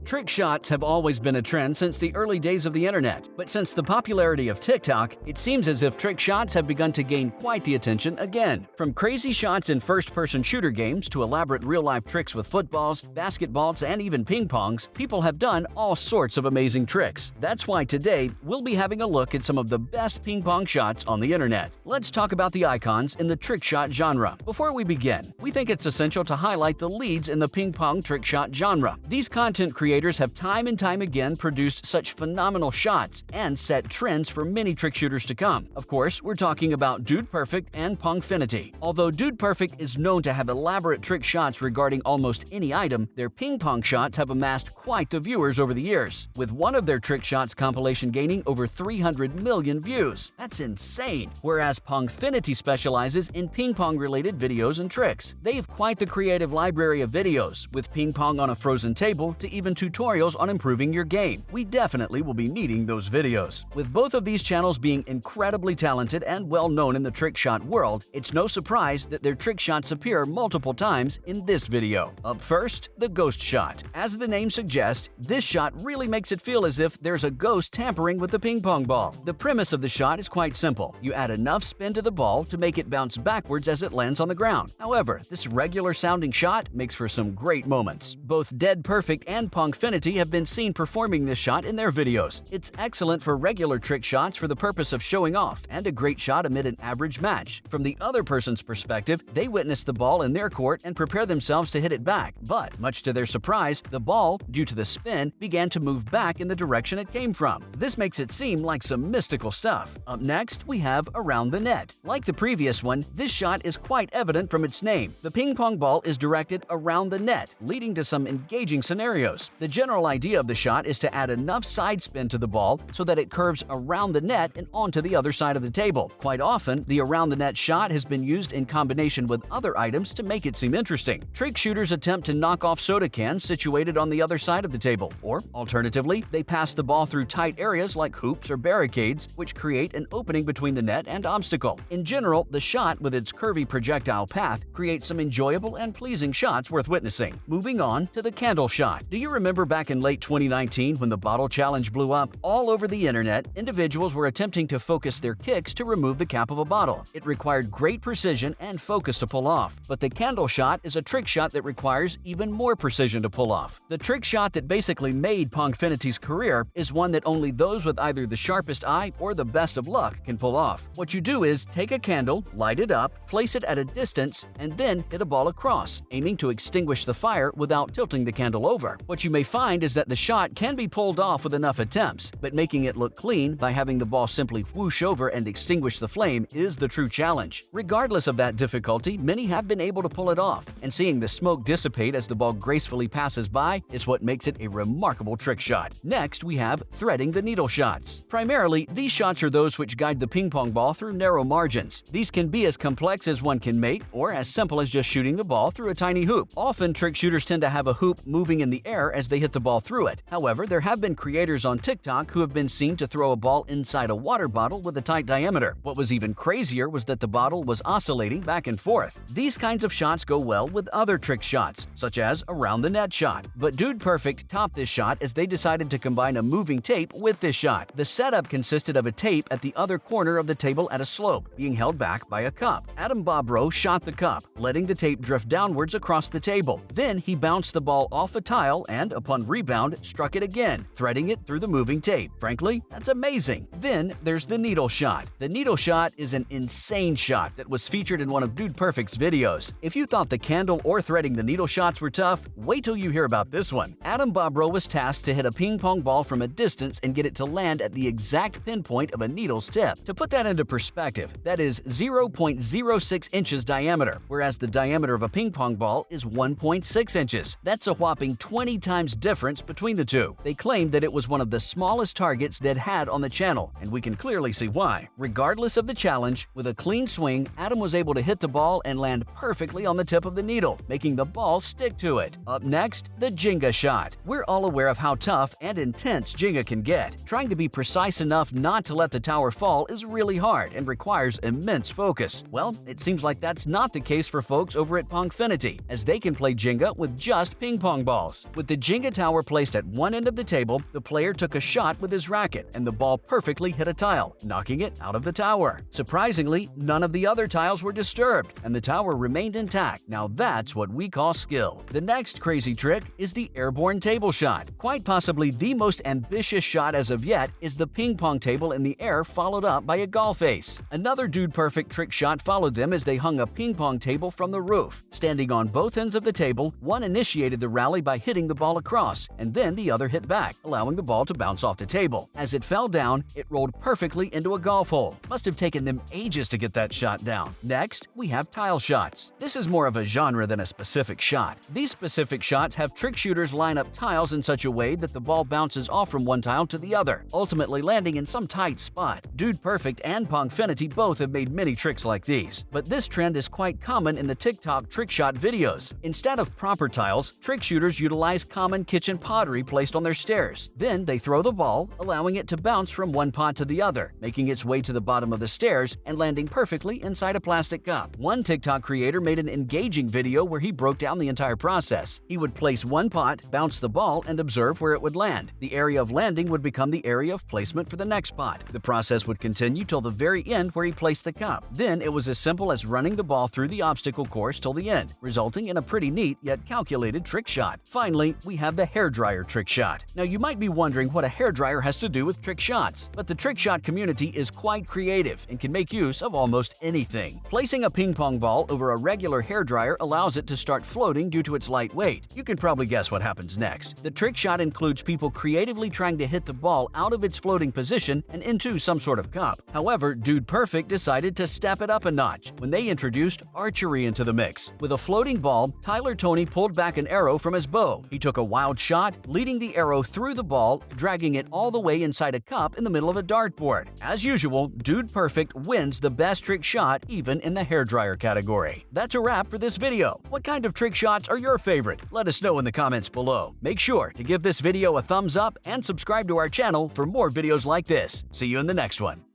Trick shots have always been a trend since the early days of the internet, but since the popularity of TikTok, it seems as if trick shots have begun to gain quite the attention again. From crazy shots in first-person shooter games to elaborate real-life tricks with footballs, basketballs, and even ping-pongs, people have done all sorts of amazing tricks. That's why today, we'll be having a look at some of the best ping-pong shots on the internet. Let's talk about the icons in the trick shot genre. Before we begin, we think it's essential to highlight the leads in the ping-pong trick shot genre. These content creators have time and time again produced such phenomenal shots and set trends for many trick shooters to come. Of course, we're talking about Dude Perfect and Pongfinity. Although Dude Perfect is known to have elaborate trick shots regarding almost any item, their ping-pong shots have amassed quite the viewers over the years, with one of their trick shots compilation gaining over 300 million views. That's insane! Whereas Pongfinity specializes in ping-pong-related videos and tricks. They have quite the creative library of videos, with ping pong on a frozen table to even tutorials on improving your game. We definitely will be needing those videos. With both of these channels being incredibly talented and well-known in the trick shot world, it's no surprise that their trick shots appear multiple times in this video. Up first, the ghost shot. As the name suggests, this shot really makes it feel as if there's a ghost tampering with the ping pong ball. The premise of the shot is quite simple. You add enough spin to the ball to make it bounce backwards as it lands on the ground. However, this regular-sounding shot makes for some great moments. Both Dead Perfect and Pongfinity have been seen performing this shot in their videos. It's excellent for regular trick shots for the purpose of showing off, and a great shot amid an average match. From the other person's perspective, they witness the ball in their court and prepare themselves to hit it back. But, much to their surprise, the ball, due to the spin, began to move back in the direction it came from. This makes it seem like some mystical stuff. Up next, we have Around the Net. Like the previous one, this shot is quite evident from its name. The ping pong ball is directed around the net, leading to some engaging scenarios. The general idea of the shot is to add enough side spin to the ball so that it curves around the net and onto the other side of the table. Quite often, the around the net shot has been used in combination with other items to make it seem interesting. Trick shooters attempt to knock off soda cans situated on the other side of the table, or alternatively, they pass the ball through tight areas like hoops or barricades, which create an opening between the net and obstacle. In general, the shot, with its curvy projectile path, creates some enjoyable and pleasing shots worth witnessing. Moving on to the candle shot. Do you remember back in late 2019 when the bottle challenge blew up? All over the internet, individuals were attempting to focus their kicks to remove the cap of a bottle. It required great precision and focus to pull off, but the candle shot is a trick shot that requires even more precision to pull off. The trick shot that basically made Pongfinity's career is one that only those with either the sharpest eye or the best of luck can pull off. What you do is take a candle, light it up, place it at a distance, and then hit a ball across, aiming to extinguish the fire without tilting the candle over. What you may find is that the shot can be pulled off with enough attempts, but making it look clean by having the ball simply whoosh over and extinguish the flame is the true challenge. Regardless of that difficulty, many have been able to pull it off, and seeing the smoke dissipate as the ball gracefully passes by is what makes it a remarkable trick shot. Next, we have threading the needle shots. Primarily, these shots are those which guide the ping pong ball through narrow margins. These can be as complex as one can make, or as simple as just shooting the ball through a tiny hoop. Often, trick shooters tend to have a hoop moving in the air as they hit the ball through it. However, there have been creators on TikTok who have been seen to throw a ball inside a water bottle with a tight diameter. What was even crazier was that the bottle was oscillating back and forth. These kinds of shots go well with other trick shots, such as around the net shot. But Dude Perfect topped this shot as they decided to combine a moving tape with this shot. The setup consisted of a tape at the other corner of the table at a slope, being held back by a cup. Adam Bobrow shot the cup, letting the tape drift downwards across the table. Then he bounced the ball off a tile and, upon rebound, struck it again, threading it through the moving tape. Frankly, that's amazing. Then there's the needle shot. The needle shot is an insane shot that was featured in one of Dude Perfect's videos. If you thought the candle or threading the needle shots were tough, wait till you hear about this one. Adam Bobrow was tasked to hit a ping pong ball from a distance and get it to land at the exact pinpoint of a needle's tip. To put that into perspective, that is 0.06 inches diameter, whereas the diameter of a ping pong ball is 1.6 inches. That's a whopping 20 times difference between the two. They claimed that it was one of the smallest targets they'd had on the channel, and we can clearly see why. Regardless of the challenge, with a clean swing, Adam was able to hit the ball and land perfectly on the tip of the needle, making the ball stick to it. Up next, the Jenga shot. We're all aware of how tough and intense Jenga can get. Trying to be precise enough not to let the tower fall is really hard and requires immense focus. Well, it seems like that's not the case for folks over at Pongfinity, as they can play Jenga with just ping pong balls. With the Jenga Using a tower placed at one end of the table, the player took a shot with his racket and the ball perfectly hit a tile, knocking it out of the tower. Surprisingly, none of the other tiles were disturbed and the tower remained intact. Now that's what we call skill. The next crazy trick is the airborne table shot. Quite possibly the most ambitious shot as of yet is the ping-pong table in the air followed up by a golf ace. Another dude-perfect trick shot followed them as they hung a ping-pong table from the roof. Standing on both ends of the table, one initiated the rally by hitting the ball across, and then the other hit back, allowing the ball to bounce off the table. As it fell down, it rolled perfectly into a golf hole. Must have taken them ages to get that shot down. Next, we have tile shots. This is more of a genre than a specific shot. These specific shots have trick shooters line up tiles in such a way that the ball bounces off from one tile to the other, ultimately landing in some tight spot. Dude Perfect and Pongfinity both have made many tricks like these, but this trend is quite common in the TikTok trick shot videos. Instead of proper tiles, trick shooters utilize common kitchen pottery placed on their stairs. Then they throw the ball, allowing it to bounce from one pot to the other, making its way to the bottom of the stairs and landing perfectly inside a plastic cup. One TikTok creator made an engaging video where he broke down the entire process. He would place one pot, bounce the ball, and observe where it would land. The area of landing would become the area of placement for the next pot. The process would continue till the very end where he placed the cup. Then it was as simple as running the ball through the obstacle course till the end, resulting in a pretty neat yet calculated trick shot. Finally, we have the hairdryer trick shot. Now you might be wondering what a hairdryer has to do with trick shots, but the trick shot community is quite creative and can make use of almost anything. Placing a ping pong ball over a regular hairdryer allows it to start floating due to its light weight. You can probably guess what happens next. The trick shot includes people creatively trying to hit the ball out of its floating position and into some sort of cup. However, Dude Perfect decided to step it up a notch when they introduced archery into the mix. With a floating ball, Tyler Tony pulled back an arrow from his bow. He took a wild shot, leading the arrow through the ball, dragging it all the way inside a cup in the middle of a dartboard. As usual, Dude Perfect wins the best trick shot even in the hairdryer category. That's a wrap for this video. What kind of trick shots are your favorite? Let us know in the comments below. Make sure to give this video a thumbs up and subscribe to our channel for more videos like this. See you in the next one.